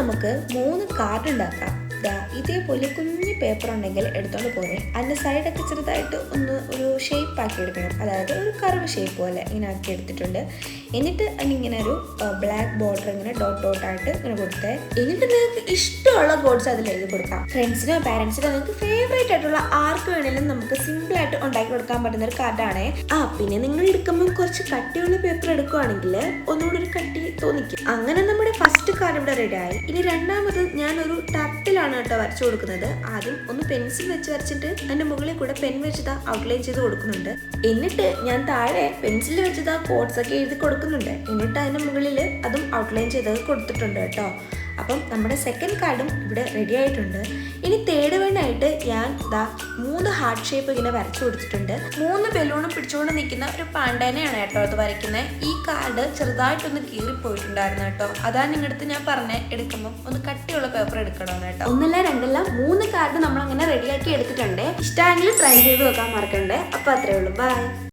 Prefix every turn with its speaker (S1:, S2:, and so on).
S1: നമുക്ക് 3 കാർഡ് ഉണ്ടാക്കാം. ഇതേപോലെ കുഞ്ഞു പേപ്പർ ഉണ്ടെങ്കിൽ എടുത്തോണ്ട് പോരെ. അതിൻ്റെ സൈഡൊക്കെ ചെറുതായിട്ട് ഒരു ഷേപ്പ് ആക്കി എടുക്കണം. അതായത് ഒരു കർവ് ഷേപ്പ് പോലെ ഇങ്ങനെ ആക്കി എടുത്തിട്ടുണ്ട്. എന്നിട്ട് അതിനിങ്ങനെ ഒരു ബ്ലാക്ക് ബോർഡർ ഇങ്ങനെ ഡോട്ടായിട്ട് ഇങ്ങനെ കൊടുത്തേ. എന്നിട്ട് നിങ്ങൾക്ക് ഇഷ്ടമുള്ള കോഡ്സ് അതിൽ എഴുതി കൊടുക്കാം. ഫ്രണ്ട്സിനോ പാരൻസിനോ നിങ്ങൾക്ക് ഫേവറേറ്റ് ആയിട്ടുള്ള ആർക്ക് വേണമെങ്കിലും നമുക്ക് സിമ്പിളായിട്ട് ഉണ്ടാക്കി കൊടുക്കാൻ പറ്റുന്ന ഒരു കാർഡാണ്. പിന്നെ നിങ്ങൾ എടുക്കുമ്പോൾ കുറച്ച് കട്ടിയുള്ള പേപ്പർ എടുക്കുകയാണെങ്കിൽ ഒന്നുകൂടി ഒരു കട്ടി തോന്നിക്കും. അങ്ങനെ നമ്മുടെ ഫസ്റ്റ് കാർഡ് ഇവിടെ റെഡി ആയി. ഇനി രണ്ടാമത് ഞാനൊരു ടർട്ടിലാണ് കേട്ടോ വരച്ചു കൊടുക്കുന്നത്. ആദ്യം ഒന്ന് പെൻസിൽ വെച്ച് വരച്ചിട്ട് അതിന്റെ മുകളിൽ കൂടെ പെൻ വെച്ച് ഔട്ട്ലൈൻ ചെയ്ത് കൊടുക്കുന്നുണ്ട്. എന്നിട്ട് ഞാൻ താഴെ പെൻസിൽ വെച്ച് കോഡ്സ് ഒക്കെ എഴുതി കൊടുക്കുന്നുണ്ട്. എന്നിട്ട് അതിന്റെ മുകളിൽ അതും ഔട്ട്ലൈൻ ചെയ്ത് കൊടുത്തിട്ടുണ്ട് കേട്ടോ. അപ്പം നമ്മുടെ സെക്കൻഡ് കാർഡും ഇവിടെ റെഡി ആയിട്ടുണ്ട്. ഇനി തേർഡ് വണ്ണായിട്ട് ഞാൻ 3 ഹാർട്ട് ഷേപ്പ് ഇങ്ങനെ വരച്ചു കൊടുത്തിട്ടുണ്ട്. 3 ബലൂണും പിടിച്ചുകൊണ്ട് നിൽക്കുന്ന ഒരു പാണ്ടേനെയാണ് കേട്ടോ അത് വരയ്ക്കുന്നത്. ഈ കാർഡ് ചെറുതായിട്ടൊന്ന് കീറിപ്പോയിട്ടുണ്ടായിരുന്നു കേട്ടോ. അതാണ് നിങ്ങളുടെ ഞാൻ എടുക്കുമ്പോൾ ഒന്ന് കട്ടിയുള്ള പേപ്പർ എടുക്കണം കേട്ടോ. 1 2 3 കാർഡ് നമ്മൾ അങ്ങനെ റെഡിയാക്കി എടുത്തിട്ടുണ്ട്. ഇഷ്ടമെങ്കിലും ട്രൈ ചെയ്ത് നോക്കാൻ മറക്കണ്ടേ. അപ്പോൾ അത്രേ ഉള്ളൂ. ബൈ.